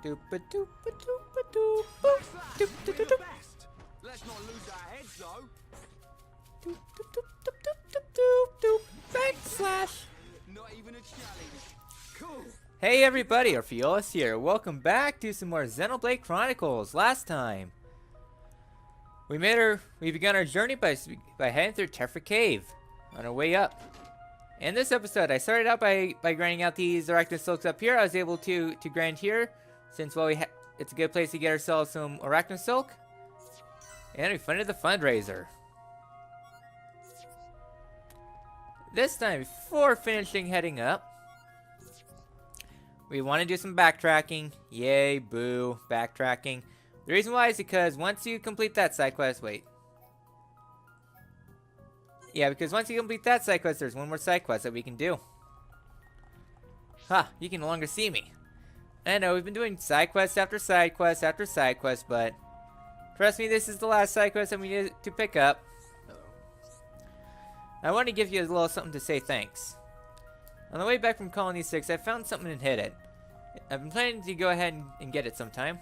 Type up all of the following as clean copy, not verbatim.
Let's not lose our heads though. Backslash. Not even a challenge. Cool. Hey everybody, Orpheolus here. Welcome back to some more Xenoblade Chronicles. Last time, we began our journey by heading through Tephra Cave on our way up. In this episode, I started out by grinding out these Arachno silks up here. I was able to grind here, since it's a good place to get ourselves some Arachno silk. And we funded the fundraiser. This time, before finishing heading up, we want to do some backtracking. Yay, boo, backtracking. The reason why is because once you complete that side quest, because once you complete that side quest, there's one more side quest that we can do. Ha, you can no longer see me. I know, we've been doing side quest after side quest after side quest, but trust me, this is the last side quest that we need to pick up. I want to give you a little something to say thanks. On the way back from Colony 6, I found something and hid it. I've been planning to go ahead and get it sometime.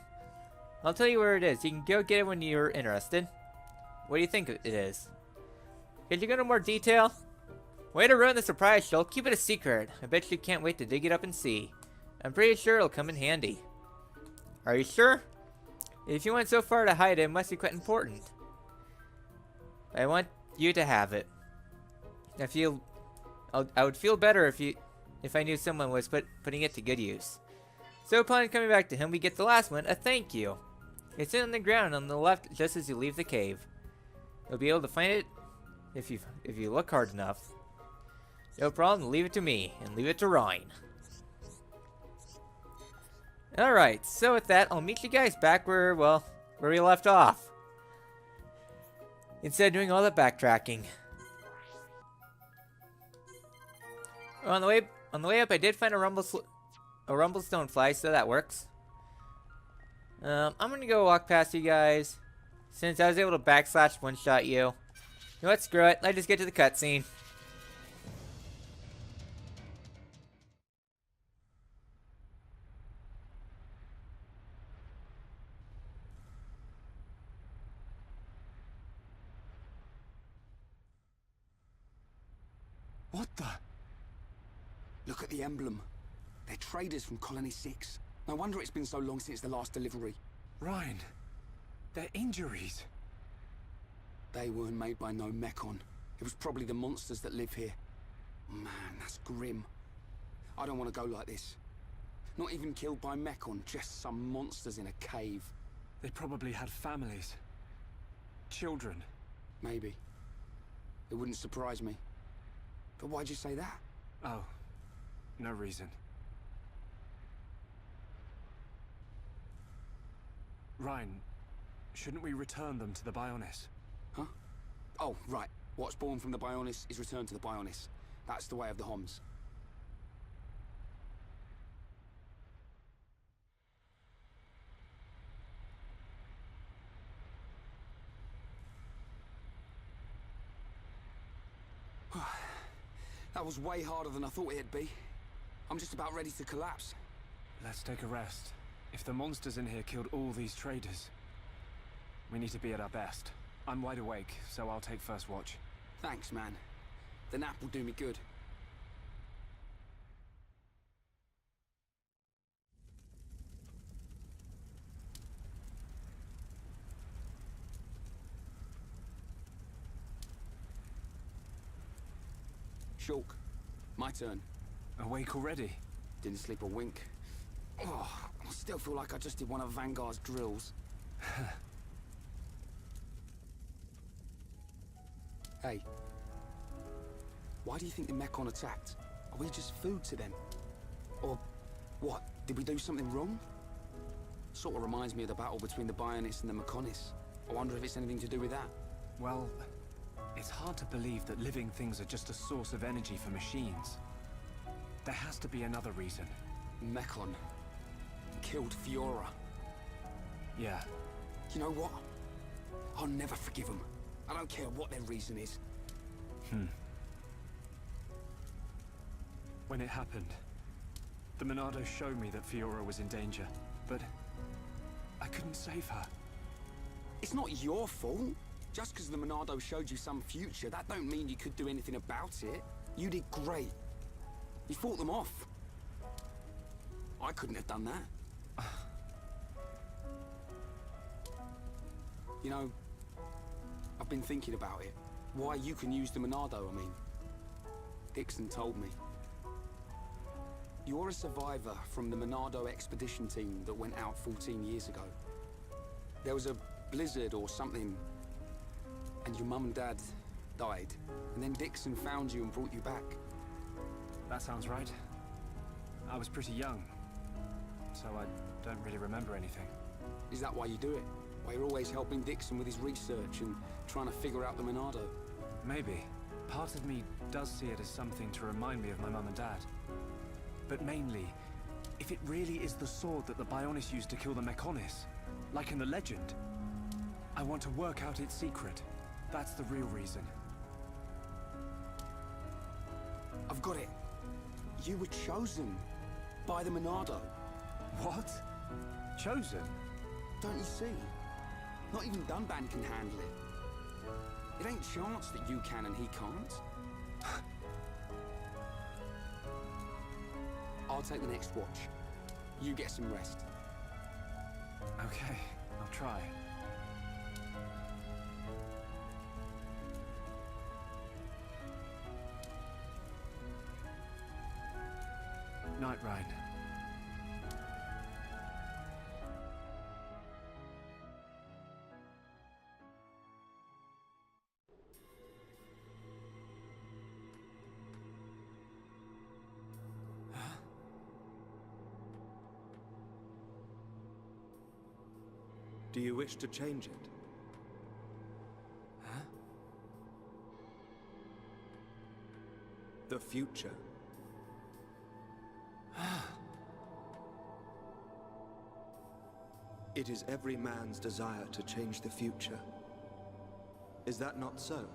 I'll tell you where it is. You can go get it when you're interested. What do you think it is? Could you go into more detail? Way to ruin the surprise, Shulk. Keep it a secret. I bet you can't wait to dig it up and see. I'm pretty sure it'll come in handy. Are you sure? If you went so far to hide it, it must be quite important. I want you to have it. I would feel better if I knew someone was putting it to good use. So upon coming back to him, we get the last one, a thank you. It's in on the ground on the left just as you leave the cave. You'll be able to find it if you look hard enough. No problem, leave it to me, and leave it to Ryan. Alright, so with that, I'll meet you guys back where we left off. Instead of doing all the backtracking. On the way up, I did find a rumble stonefly, so that works. I'm gonna go walk past you guys, since I was able to backslash one-shot you. You know what? Screw it. Let's just get to the cutscene. What the? Look at the emblem. They're traders from Colony 6. No wonder it's been so long since the last delivery. Ryan, their injuries. They weren't made by no Mechon. It was probably the monsters that live here. Man, that's grim. I don't want to go like this. Not even killed by Mechon, just some monsters in a cave. They probably had families. Children. Maybe. It wouldn't surprise me. But why'd you say that? Oh, no reason. Ryan, shouldn't we return them to the Bionis? Huh? Oh, right. What's born from the Bionis is returned to the Bionis. That's the way of the Homs. That was way harder than I thought it'd be. I'm just about ready to collapse. Let's take a rest. If the monsters in here killed all these traders, we need to be at our best. I'm wide awake, so I'll take first watch. Thanks, man. The nap will do me good. Shulk, my turn. Awake already? Didn't sleep a wink. Oh, I still feel like I just did one of Vanguard's drills. Hey. Why do you think the Mechon attacked? Are we just food to them? Or what? Did we do something wrong? Sort of reminds me of the battle between the Bionis and the Mechonis. I wonder if it's anything to do with that. Well, it's hard to believe that living things are just a source of energy for machines. There has to be another reason. Mechon killed Fiora. Yeah. You know what? I'll never forgive them. I don't care what their reason is. When it happened, The Monado showed me that Fiora was in danger, but I couldn't save her. It's not your fault. Just because the Monado showed you some future, that don't mean you could do anything about it. You did great. You fought them off. I couldn't have done that. You know, I've been thinking about it. Why you can use the Monado, I mean. Dixon told me. You're a survivor from the Monado expedition team that went out 14 years ago. There was a blizzard or something, and your mum and dad died. And then Dixon found you and brought you back. That sounds right. I was pretty young, so I don't really remember anything. Is that why you do it? Why you're always helping Dixon with his research and trying to figure out the Monado? Maybe. Part of me does see it as something to remind me of my mum and dad. But mainly, if it really is the sword that the Bionis used to kill the Mechonis, like in the legend, I want to work out its secret. That's the real reason. I've got it. You were chosen by the Monado. What? Chosen? Don't you see? Not even Dunban can handle it. It ain't chance that you can and he can't. I'll take the next watch. You get some rest. Okay, I'll try. Night, Ryan. Do you wish to change it? Huh? The future. It is every man's desire to change the future. Is that not so?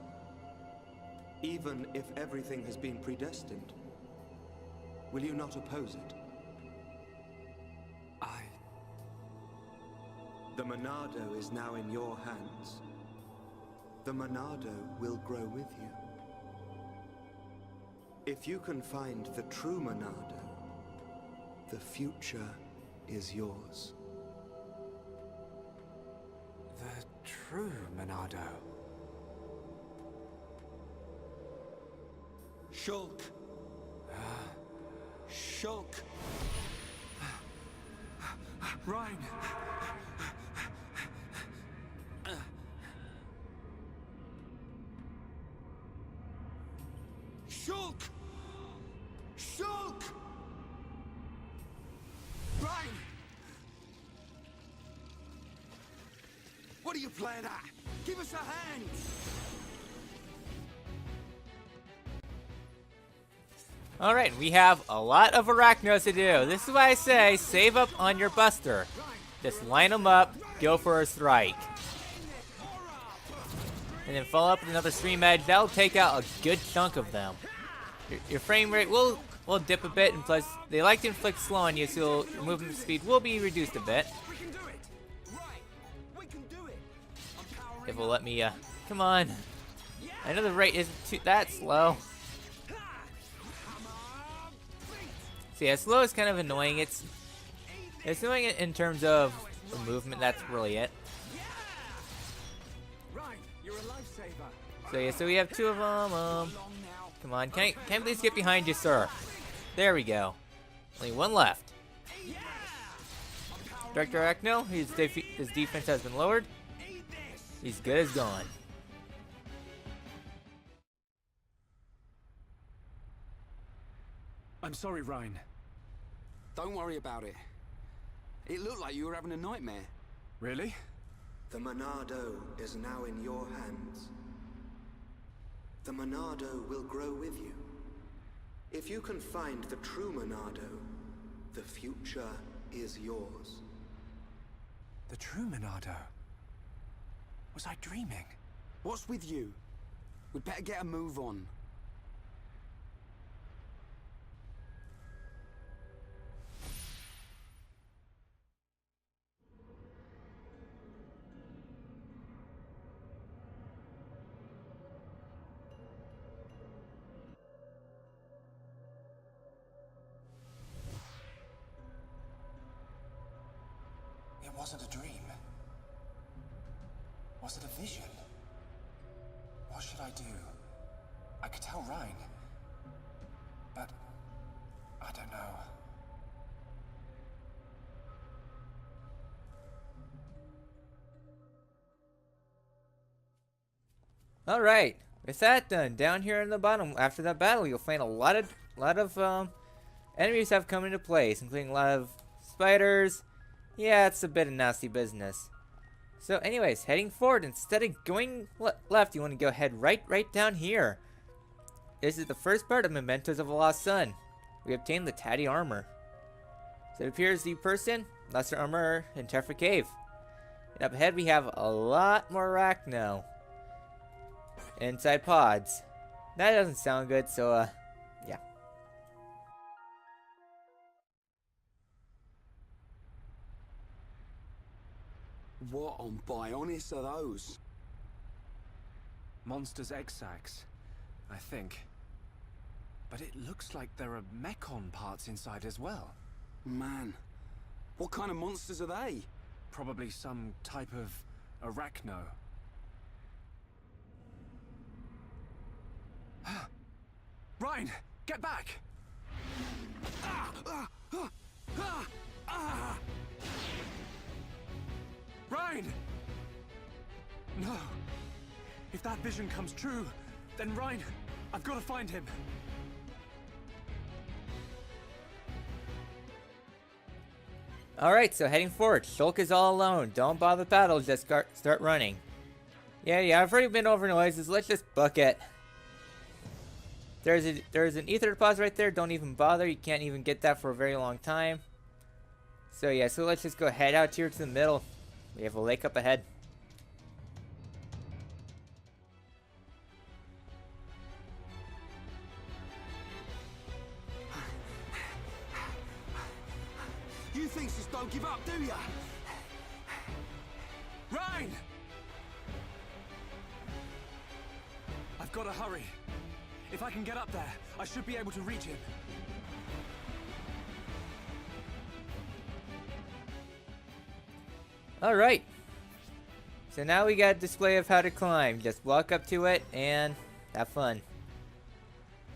Even if everything has been predestined, will you not oppose it? The Monado is now in your hands. The Monado will grow with you. If you can find the true Monado, the future is yours. The true Monado. Shulk! Shulk! Ryan! Shulk! Shulk! Ryan! What are you playing at? Give us a hand! Alright, we have a lot of Arachnos to do. This is why I say, save up on your buster. Just line them up, go for a strike. And then follow up with another stream edge. That'll take out a good chunk of them. Your frame rate will dip a bit, and plus, they like to inflict slow on you, so your movement speed will be reduced a bit. If it'll let me, come on. I know the rate isn't that slow. So yeah, slow is kind of annoying. It's annoying in terms of the movement, that's really it. So yeah, so we have two of them. Come on, can I please get behind you, sir? There we go. Only one left. Director Arachno, his defense has been lowered. He's good as gone. I'm sorry, Ryan. Don't worry about it. It looked like you were having a nightmare. Really? The Monado is now in your hands. The Monado will grow with you. If you can find the true Monado, the future is yours. The true Monado? Was I dreaming? What's with you? We'd better get a move on. it wasn't a dream. Was it a vision? What should I do? I could tell Rhine, but I don't know. Alright, with that done, down here in the bottom, after that battle, you'll find a lot of enemies have come into place, including a lot of spiders. Yeah, it's a bit of nasty business. So anyways, heading forward, instead of going left, you want to go head right down here. This is the first part of Mementos of a Lost Son. We obtained the Tatty Armor. So it appears the person, Lesser Armor in Tephra Cave. And up ahead we have a lot more Arachno. Inside pods. That doesn't sound good, so yeah. What on Bionis are those? Monsters Exax, I think. But it looks like there are mechon parts inside as well. Man, what kind of monsters are they? Probably some type of Arachno. Rhine, get back! Rhine! No. If that vision comes true, then Rhine, I've got to find him. Alright, so heading forward. Shulk is all alone. Don't bother battle, just start running. Yeah, I've already been over noises. Let's just book it. There's an ether deposit right there. Don't even bother. You can't even get that for a very long time. So yeah, so let's just go head out here to the middle. We have a lake up ahead. You things just don't give up, do ya? Rhine! I've got to hurry. If I can get up there, I should be able to reach him. Alright. So now we got a display of how to climb. Just walk up to it and have fun.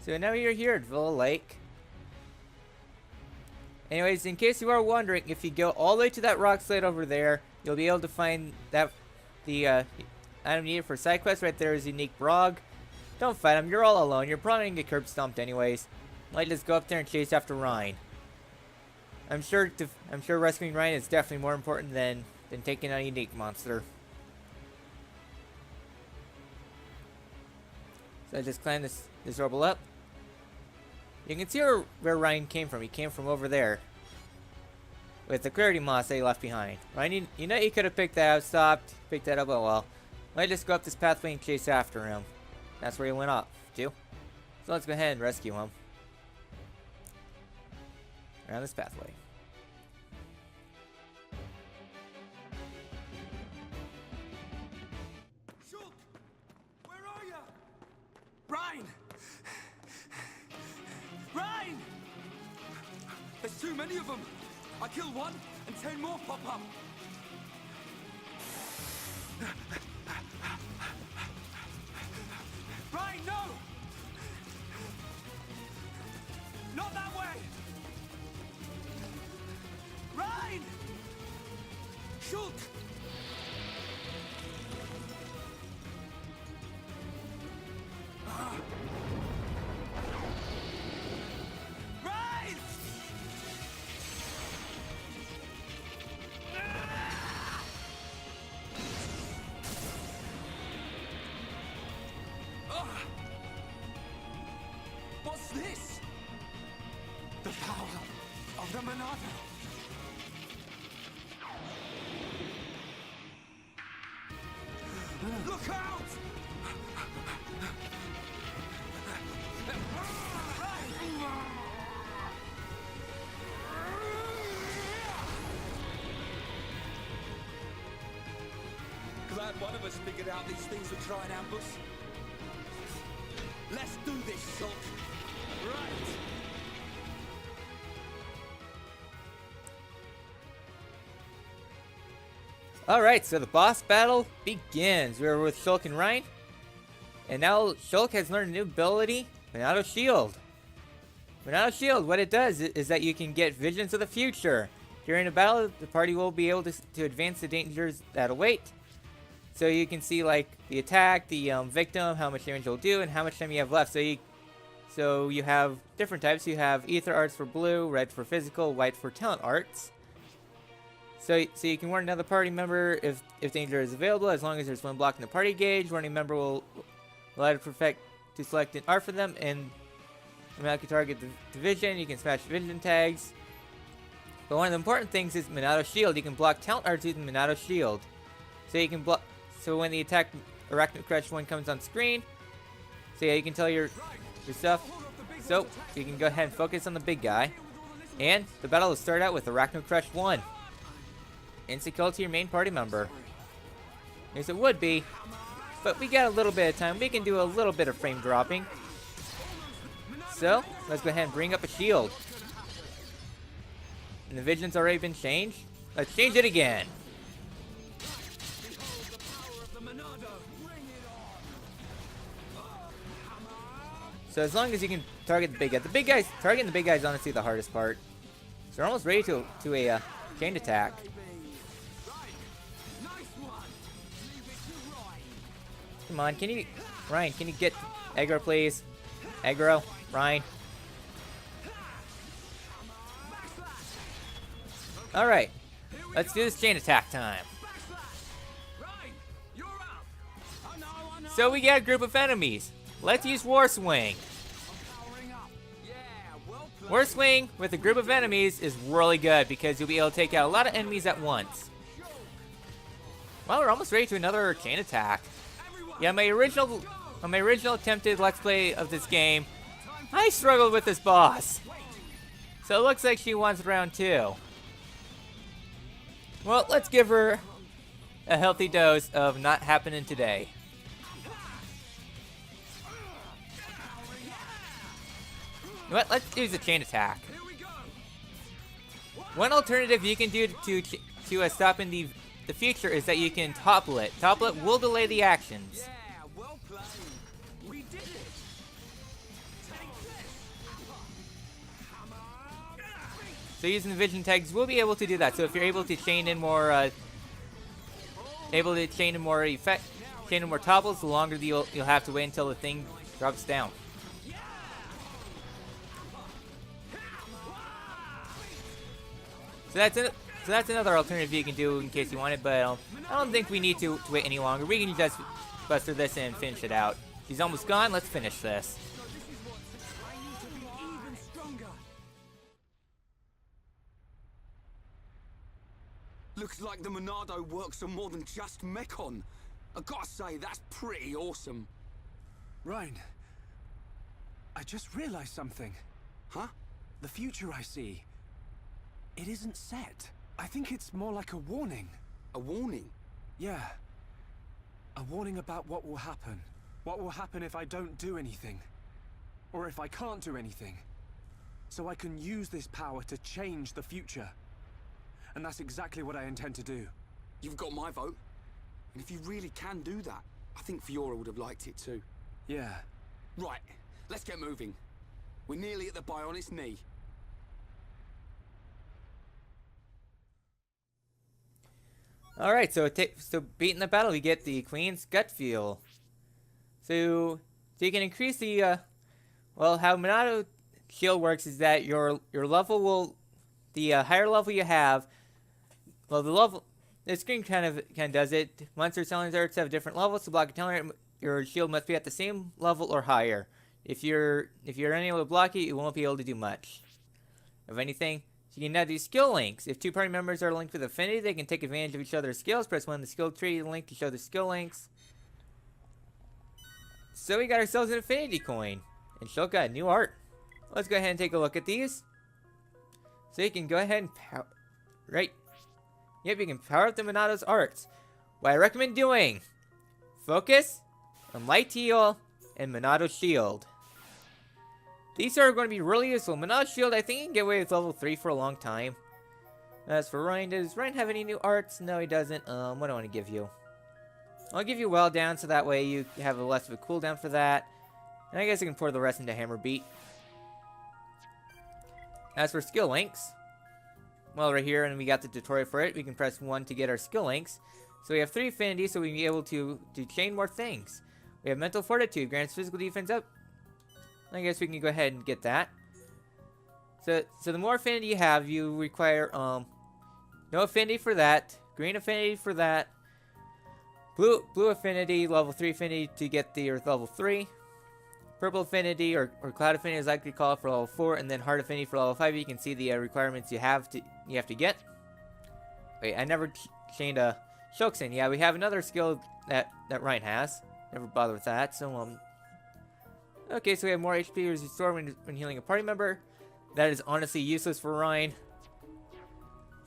So now you're here at Villa Lake. Anyways, in case you are wondering, if you go all the way to that rock slide over there, you'll be able to find that the item needed for side quest right there is unique Brog. Don't fight him, you're all alone. You're probably gonna get curb stomped anyways. Might just go up there and chase after Rhine. I'm sure rescuing Rhine is definitely more important than taking on a unique monster. So I just climb this orbital up. You can see where Rhine came from. He came from over there. With the clarity moss that he left behind. Rhine, you know, you could have picked that up, stopped, picked that up, oh well. Might just go up this pathway and chase after him. That's where he went off to. So let's go ahead and rescue him. Around this pathway. Shulk! Where are ya? Rhine! Rhine! There's too many of them! I kill one, and 10 more pop up! Rhine, no! Not that way! Rhine! Shulk! Rhine! What's this? The power of the Monado! Look out! Glad one of us figured out these things would try and ambush. Let's do this, Shulk. Right. Alright, so the boss battle begins. We're with Shulk and Ryan. And now Shulk has learned a new ability, Monado Shield. Monado Shield, what it does is that you can get visions of the future. During a battle, the party will be able to advance the dangers that await. So you can see like the attack, the victim, how much damage you'll do, and how much time you have left. So you have different types. You have Ether Arts for blue, red for physical, white for talent arts. So you can warn another party member if danger is available, as long as there's one block in the party gauge. Warning member will allow to select an art for them, and you can target the vision. You can smash vision tags. But one of the important things is Monado Shield. You can block talent arts using Monado Shield. So you can block. So when the attack Arachno Crush 1 comes on screen, so yeah, you can tell your stuff. So you can go ahead and focus on the big guy, and the battle will start out with Arachno Crush 1. Instant kill to your main party member. Yes, it would be, but we got a little bit of time. We can do a little bit of frame dropping. So let's go ahead and bring up a shield. And the vision's already been changed. Let's change it again. So as long as you can target the big guy, targeting the big guy is honestly the hardest part. So we're almost ready to a chain attack. Come on, Ryan, can you get aggro, please? Aggro, Ryan. Alright, let's do this chain attack time. So we got a group of enemies. Let's use War Swing. War Swing with a group of enemies is really good because you'll be able to take out a lot of enemies at once. Well, we're almost ready to another chain attack. Yeah, on my original attempted Let's Play of this game, I struggled with this boss. So it looks like she wants round 2. Well, let's give her a healthy dose of not happening today. You know what? Let's use a chain attack. One alternative you can do to stop in the future is that you can topple it. Topple it will delay the actions. So using the vision tags, we'll be able to do that. So if you're able to chain in more, more topples, the longer you'll have to wait until the thing drops down. So that's another alternative you can do in case you want it, but I don't think we need to wait any longer. We can just buster this and finish it out. He's almost gone. Let's finish this. Looks like the Monado works on more than just Mechon. I gotta say, that's pretty awesome. Ryan, I just realized something. Huh? The future I see, it isn't set. I think it's more like a warning. A warning? Yeah. A warning about what will happen. What will happen if I don't do anything. Or if I can't do anything. So I can use this power to change the future. And that's exactly what I intend to do. You've got my vote. And if you really can do that, I think Fiora would have liked it too. Yeah. Right, let's get moving. We're nearly at the Bionis knee. Alright, so beating the battle, we get the Queen's Gut Feel. So you can increase the, well, how Monado Shield works is that your level will, the higher level you have, well, the screen kind of does it. Monster talent arts have different levels. To block a talent art, your shield must be at the same level or higher. If you're unable to block it, you won't be able to do much of anything. So you can now do skill links. If two party members are linked with affinity, they can take advantage of each other's skills. Press 1 on the skill tree link to show the skill links. So we got ourselves an affinity coin. And Shulk got a new art. Let's go ahead and take a look at these. So you can go ahead and power... Right. Yep, you can power up the Monado's arts. What I recommend doing: Focus, and Light Heal, and Monado Shield. These are going to be really useful. Monado Shield, I think you can get away with level 3 for a long time. As for Ryan, does Ryan have any new arts? No, he doesn't. What do I want to give you? I'll give you Well Down, so that way you have a less of a cooldown for that. And I guess I can pour the rest into Hammer Beat. As for skill links, well, right here, and we got the tutorial for it. We can press 1 to get our skill links. So we have 3 affinity, so we can be able to chain more things. We have Mental Fortitude, grants physical defense up. I guess we can go ahead and get that. So the more affinity you have, you require no affinity for that, green affinity for that, blue affinity, level 3 affinity to get the Earth level 3, purple affinity or cloud affinity as I could call it for level 4, and then heart affinity for level 5. You can see the requirements you have to get. Wait, I never chained a Shoksen. Yeah, we have another skill that Ryan has. Never bother with that. So okay, so we have more HP restored when healing a party member. That is honestly useless for Ryan.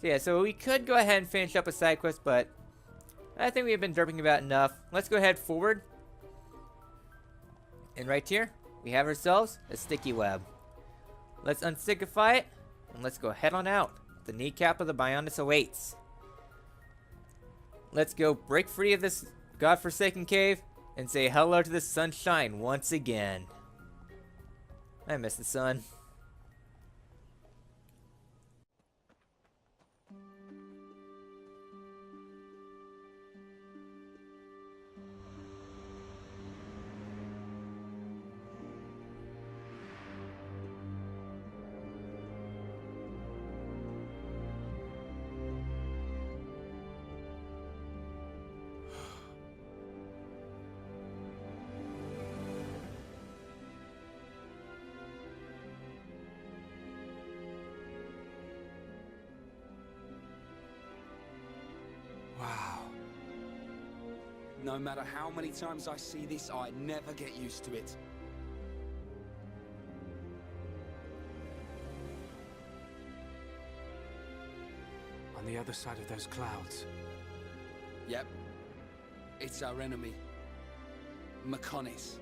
So yeah, so we could go ahead and finish up a side quest, but I think we've been derping about enough. Let's go ahead forward. And right here, we have ourselves a sticky web. Let's unstickify it, and let's go head on out. The kneecap of the Bionis awaits. Let's go break free of this godforsaken cave and say hello to the sunshine once again. I miss the sun. Wow. No matter how many times I see this, I never get used to it. On the other side of those clouds. Yep. It's our enemy. Mechonis.